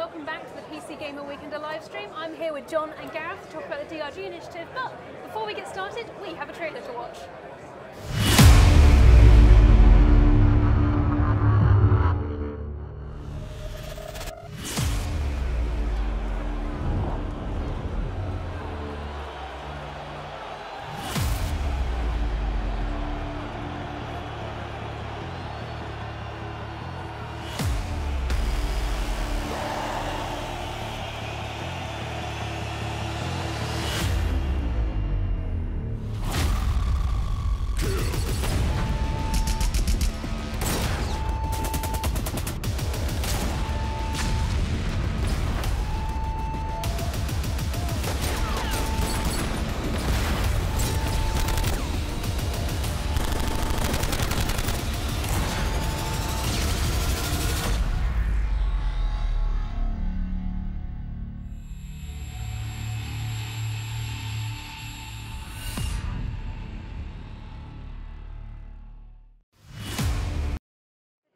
welcome back to the PC Gamer Weekender live stream. I'm here with John and Gareth to talk about the DRG Initiative, but before we get started, we have a trailer to watch.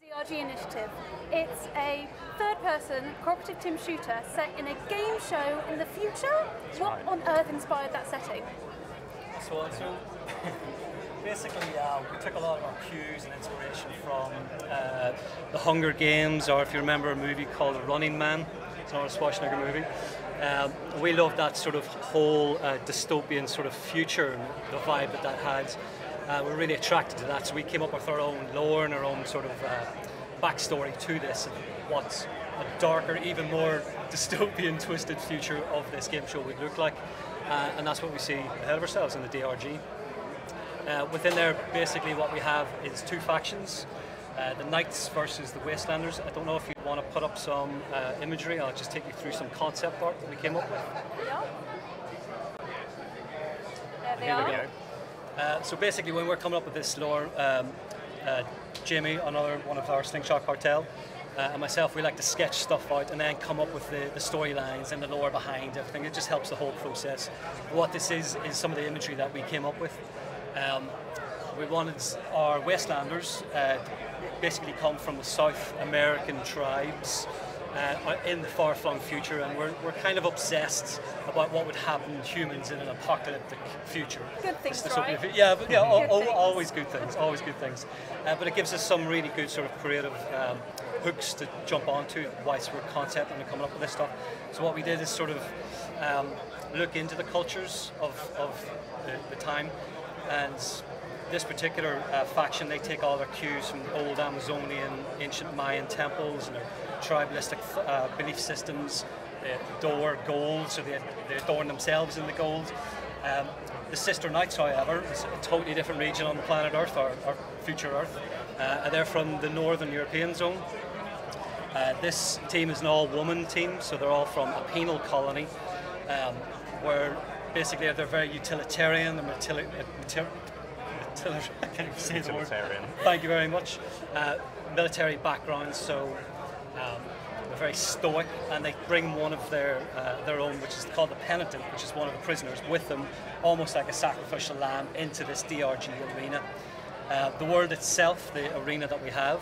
DRG Initiative. It's a third-person cooperative team shooter set in a game show in the future. What on earth inspired that setting? So basically, we took a lot of our cues and inspiration from the Hunger Games, or if you remember a movie called Running Man. It's not a Schwarzenegger movie. We loved that sort of whole dystopian sort of future, the vibe that had. We're really attracted to that, so we came up with our own lore and our own sort of backstory to this, and what a darker, even more dystopian, twisted future of this game show would look like, and that's what we see ahead of ourselves in the DRG. Within there, basically what we have is two factions, the Knights versus the Wastelanders. I don't know if you want to put up some imagery. I'll just take you through some concept art that we came up with. Yeah. There they Here are. we go. So basically, when we're coming up with this lore, Jamie, another one of our Slingshot Cartel, and myself, we like to sketch stuff out and then come up with the storylines and the lore behind everything. It just helps the whole process. What this is some of the imagery that we came up with. We wanted our Wastelanders basically come from the South American tribes in the far-flung future, and we're kind of obsessed about what would happen to humans in an apocalyptic future. Good things, right? Yeah, but yeah, Good always good things, always good things. But it gives us some really good sort of creative hooks to jump onto whilst we're concepting and coming up with this stuff. So what we did is sort of look into the cultures of the time, and this particular faction, they take all their cues from old Amazonian, ancient Mayan temples and their tribalistic belief systems. They adore gold, so they adorn themselves in the gold. The Sister Knights, however, is a totally different region on the planet Earth, our future Earth. And they're from the Northern European zone. This team is an all-woman team, so they're all from a penal colony, where basically they're very utilitarian, I can't even say the word. Thank you very much. Military backgrounds, so they're very stoic, and they bring one of their own, which is called the Penitent, which is one of the prisoners, with them, almost like a sacrificial lamb, into this DRG arena. The world itself, the arena that we have,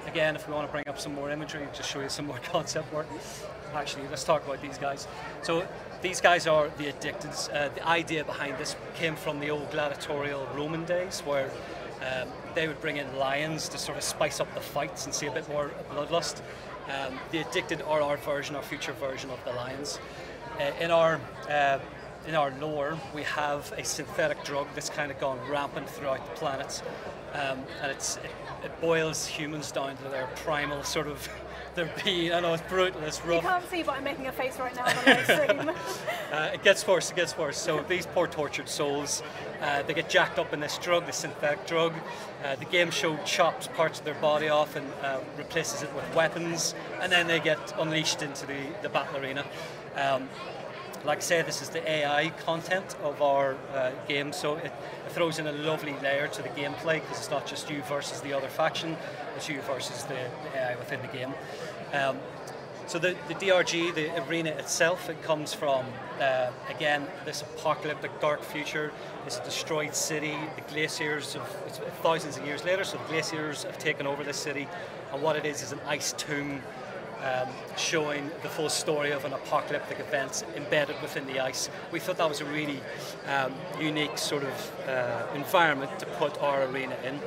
again, if we want to bring up some more imagery, just show you some more concept work. Actually, let's talk about these guys. So these guys are the Addicted. The idea behind this came from the old gladiatorial Roman days, where they would bring in lions to sort of spice up the fights and see a bit more bloodlust. The Addicted are our future version of the lions. In our lore, we have a synthetic drug that's kind of gone rampant throughout the planet, and it boils humans down to their primal sort of their being. I know it's brutal, it's rough. You can't see, but I'm making a face right now on the stream. It gets worse, it gets worse. So these poor tortured souls, they get jacked up in this drug, this synthetic drug. The game show chops parts of their body off and replaces it with weapons, and then they get unleashed into the battle arena. Like I say, this is the AI content of our game, so it throws in a lovely layer to the gameplay, because it's not just you versus the other faction, it's you versus the AI within the game. So the DRG, the arena itself, it comes from, again, this apocalyptic dark future. It's a destroyed city. The glaciers, it's thousands of years later, so the glaciers have taken over this city, and what it is an ice tomb showing the full story of an apocalyptic event embedded within the ice. We thought that was a really unique sort of environment to put our arena in.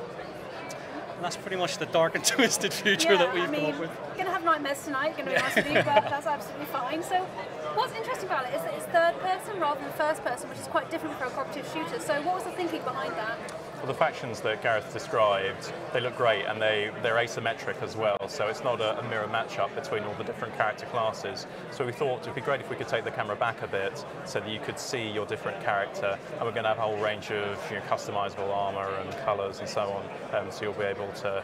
And that's pretty much the dark and twisted future that we've come up with. You're going to have nightmares tonight, going to be honest with you, but that's absolutely fine. So what's interesting about it is that it's third person rather than first person, which is quite different for a cooperative shooter. So what was the thinking behind that? Well, the factions that Gareth described, they look great, and they're asymmetric as well, so it's not a mirror matchup between all the different character classes. So we thought it would be great if we could take the camera back a bit so that you could see your different character, and we're going to have a whole range of customizable armor and colors and so on, so you'll be able to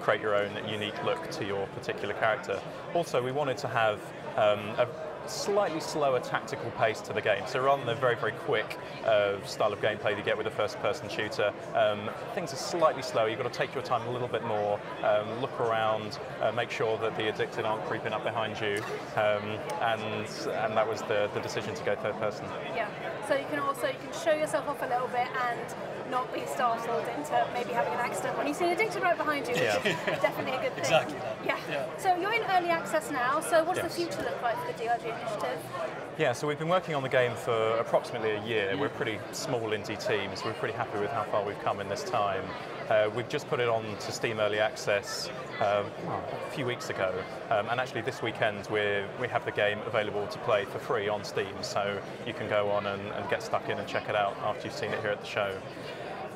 create your own unique look to your particular character. Also, we wanted to have a slightly slower tactical pace to the game. So rather than the very, very quick style of gameplay that you get with a first-person shooter, things are slightly slower. You've got to take your time a little bit more, look around, make sure that the addicted aren't creeping up behind you, and that was the decision to go third person. Yeah. So you can show yourself off a little bit and not be startled into maybe having an accident when you see an addicted right behind you, which is definitely a good thing. Exactly that. Yeah. So you're in early access now, so what does Yes. the future look like for the DRG Initiative? Yeah, so we've been working on the game for approximately a year. We're a pretty small indie team, so we're pretty happy with how far we've come in this time. We've just put it on to Steam Early Access a few weeks ago, and actually this weekend we have the game available to play for free on Steam, so you can go on and get stuck in and check it out after you've seen it here at the show.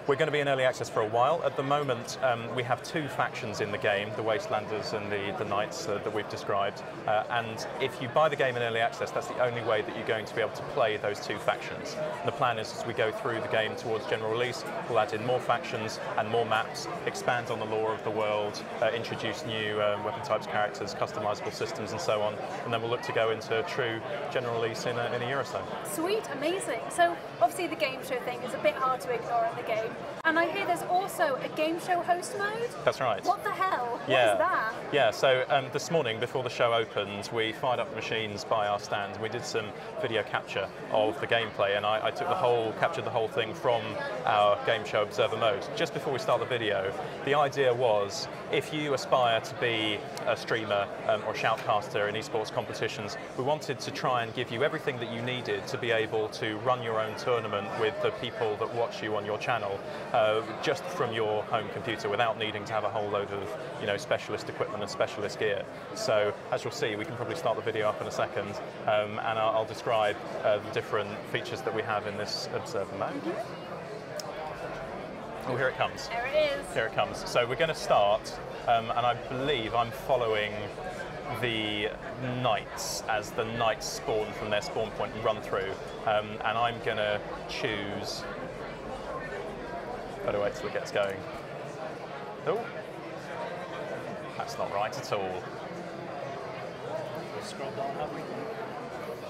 We're going to be in early access for a while. At the moment, we have two factions in the game, the Wastelanders and the Knights that we've described. And if you buy the game in early access, that's the only way that you're going to be able to play those two factions. And the plan is, as we go through the game towards general release, we'll add in more factions and more maps, expand on the lore of the world, introduce new weapon types, characters, customizable systems, and so on. And then we'll look to go into true general release in a year or so. Sweet, amazing. So obviously the game show thing is a bit hard to ignore in the game. And I hear there's also a game show host mode. That's right. What the hell? What is that? Yeah, so this morning before the show opened, we fired up machines by our stand and we did some video capture of the gameplay, and I captured the whole thing from our game show observer mode. Just before we start the video, the idea was, if you aspire to be a streamer or shoutcaster in esports competitions, we wanted to try and give you everything that you needed to be able to run your own tournament with the people that watch you on your channel, just from your home computer, without needing to have a whole load of specialist equipment and specialist gear. So as you'll see, we can probably start the video up in a second, and I'll describe the different features that we have in this observer mode. Oh, here it comes. There it is. Here it comes. So we're going to start, and I believe I'm following the Knights as the Knights spawn from their spawn point and run through, and I'm going to choose. Better wait till it gets going. Oh, that's not right at all. Scroll down, have we?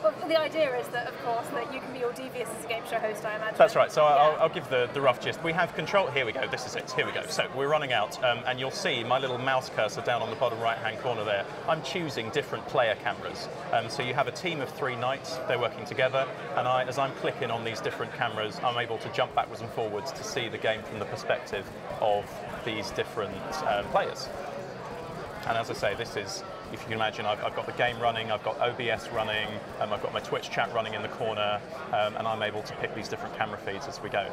Well, the idea is that, of course, that you can be all devious as a game show host, I imagine. That's right. So I'll give the rough gist. We have control. Here we go. This is it. Here we go. So we're running out, and you'll see my little mouse cursor down on the bottom right-hand corner there. I'm choosing different player cameras. So you have a team of 3 Knights. They're working together, and as I'm clicking on these different cameras, I'm able to jump backwards and forwards to see the game from the perspective of these different players. And as I say, this is, if you can imagine, I've got the game running, I've got OBS running, I've got my Twitch chat running in the corner, and I'm able to pick these different camera feeds as we go.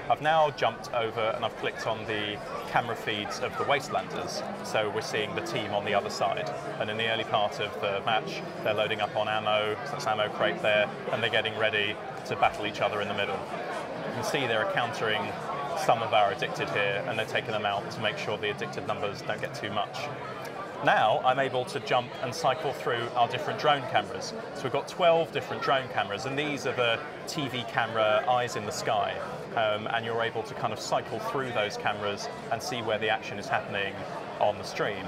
I've now jumped over and I've clicked on the camera feeds of the Wastelanders, so we're seeing the team on the other side. And in the early part of the match, they're loading up on ammo, so that's ammo crate there, and they're getting ready to battle each other in the middle. You can see they're encountering some of our addicted here, and they're taking them out to make sure the addicted numbers don't get too much. Now I'm able to jump and cycle through our different drone cameras. So we've got 12 different drone cameras, and these are the TV camera eyes in the sky. And you're able to kind of cycle through those cameras and see where the action is happening on the stream.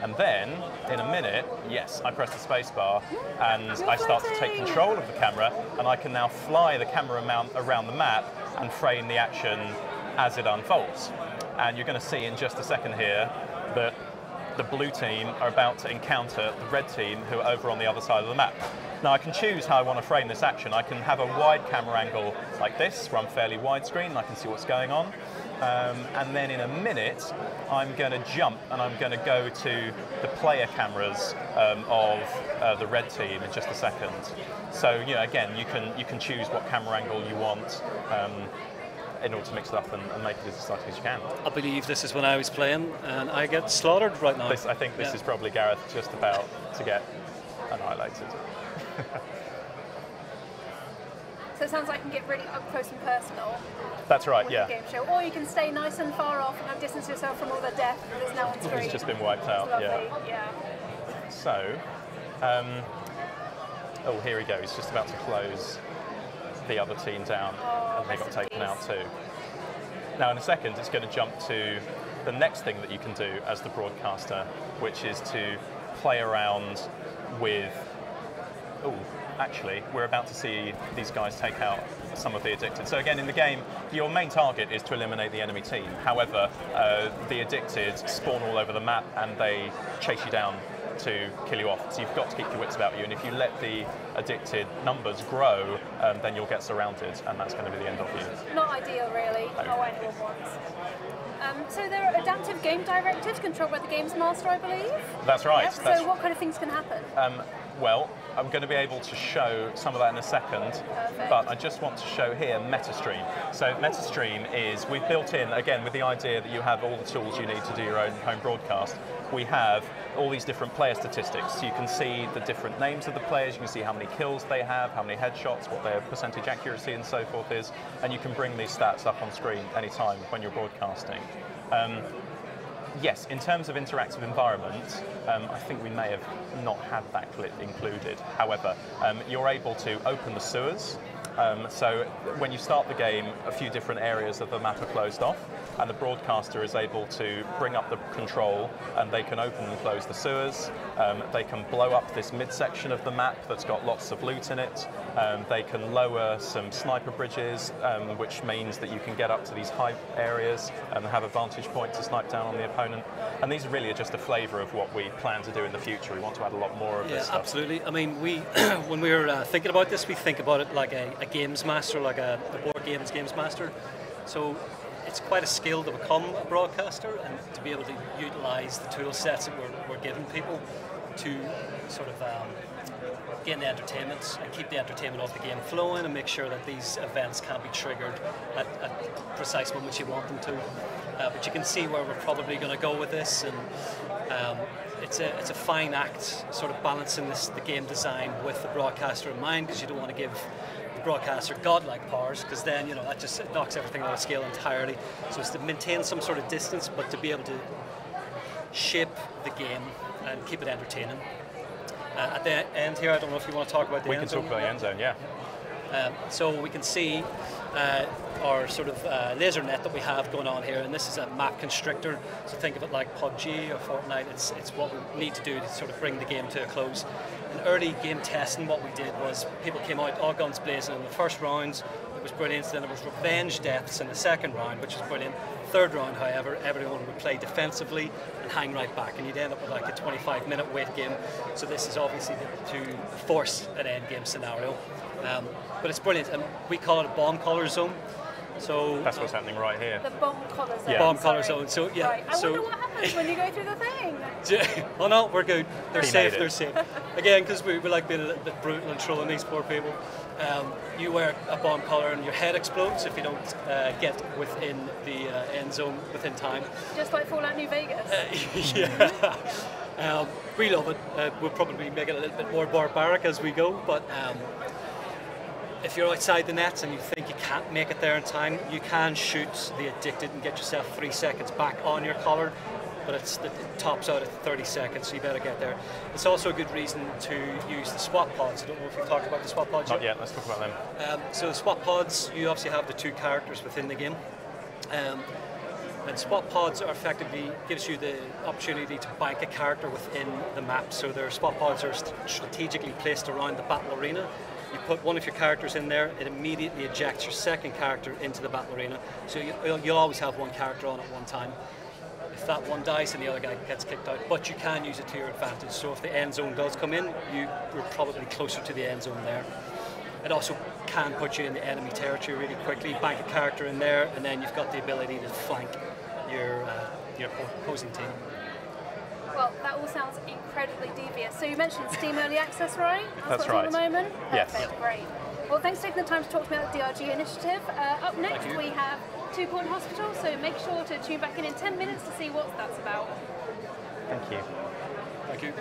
And then, in a minute, yes, I press the space bar and I start to take control of the camera, and I can now fly the camera mount around the map and frame the action as it unfolds. And you're going to see in just a second here that the blue team are about to encounter the red team who are over on the other side of the map. Now I can choose how I want to frame this action. I can have a wide camera angle like this, where I'm fairly widescreen and I can see what's going on. and then in a minute, I'm going to jump and I'm going to go to the player cameras of the red team in just a second. So again, you can choose what camera angle you want in order to mix it up and make it as exciting as you can. I believe this is when I was playing, and I get slaughtered right now. I think this is probably Gareth just about to get annihilated. So it sounds like you can get really up close and personal. That's right, with yeah. the game show. Or you can stay nice and far off and distance yourself from all the death that is now on screen. It's just been wiped out, yeah. So, oh, here he goes. He's just about to close the other team down, and they got taken out too. Now, in a second, it's going to jump to the next thing that you can do as the broadcaster, which is to play around with. Oh, actually, we're about to see these guys take out some of the addicted. So again, in the game, your main target is to eliminate the enemy team. However, the addicted spawn all over the map and they chase you down to kill you off. So you've got to keep your wits about you. And if you let the addicted numbers grow, then you'll get surrounded, and that's going to be the end of you. Not ideal, really. No. Not what anyone wants. So there are adaptive game directives controlled by the Games Master, I believe? That's right. Yep. So what kind of things can happen? Well, I'm going to be able to show some of that in a second, Perfect. but I just want to show here MetaStream. So MetaStream is, we've built in, again, with the idea that you have all the tools you need to do your own home broadcast, we have all these different player statistics. So you can see the different names of the players, you can see how many kills they have, how many headshots, what their percentage accuracy and so forth is, and you can bring these stats up on screen anytime when you're broadcasting. Yes, in terms of interactive environment, I think we may have not had that included. However, you're able to open the sewers. So when you start the game, a few different areas of the map are closed off, and the broadcaster is able to bring up the control, and they can open and close the sewers. They can blow up this midsection of the map that's got lots of loot in it. They can lower some sniper bridges, which means that you can get up to these high areas and have a vantage point to snipe down on the opponent. And these really are just a flavour of what we plan to do in the future. We want to add a lot more of this stuff. Absolutely. I mean, we when we were thinking about this, we think about it like a games master, like a board games master. So it's quite a skill to become a broadcaster and to be able to utilise the tool sets that we're giving people to sort of gain the entertainment and keep the entertainment of the game flowing and make sure that these events can be triggered at precise moments you want them to. But you can see where we're probably going to go with this, and it's a fine act, sort of balancing the game design with the broadcaster in mind, because you don't want to give the broadcaster godlike powers, because then that just knocks everything out of scale entirely. So it's to maintain some sort of distance, but to be able to shape the game and keep it entertaining. At the end here, I don't know if you want to talk about the end zone. We can talk about the end zone, yeah. So we can see our sort of laser net that we have going on here, and this is a map constrictor. So think of it like PUBG or Fortnite. It's what we need to do to sort of bring the game to a close. In early game testing, what we did was people came out all guns blazing in the first round. It was brilliant. Then there was revenge deaths in the second round, which was brilliant. Third round, however, everyone would play defensively and hang right back, and you'd end up with like a 25-minute wait game. So this is obviously to force an end game scenario. But it's brilliant, and we call it a bomb collar zone. So that's what's happening right here. The bomb collar zone. Yeah. Bomb collar zone. So yeah. Right. I wonder what happens when you go through the thing. Oh no, we're good. They're safe. made it. They're safe. Again, because we like being a little bit brutal and trolling these poor people. You wear a bomb collar and your head explodes if you don't get within the end zone within time. Just like Fallout New Vegas. Yeah. We love it. We'll probably make it a little bit more barbaric as we go, but if you're outside the nets and you think you can't make it there in time, you can shoot the addicted and get yourself 3 seconds back on your collar, but it tops out at 30 seconds, so you better get there. It's also a good reason to use the SWAT pods. I don't know if you've talked about the SWAT pods Not yet, let's talk about them. So the SWAT pods, you obviously have the 2 characters within the game. And SWAT pods are effectively gives you the opportunity to bank a character within the map. So their SWAT pods are strategically placed around the battle arena. You put one of your characters in there, it immediately ejects your second character into the battle arena. So you'll always have one character on at one time. If that one dies, then the other guy gets kicked out. But you can use it to your advantage. So if the end zone does come in, you're probably closer to the end zone there. It also can put you in the enemy territory really quickly, bank a character in there, and then you've got the ability to flank your opposing team. Well, that all sounds incredibly devious. So you mentioned Steam Early Access, right? That's right. At the moment? Yes. Perfect, great. Well, thanks for taking the time to talk to me about the DRG Initiative. Up next, we have Two Point Hospital, so make sure to tune back in 10 minutes to see what that's about. Thank you. Thank you.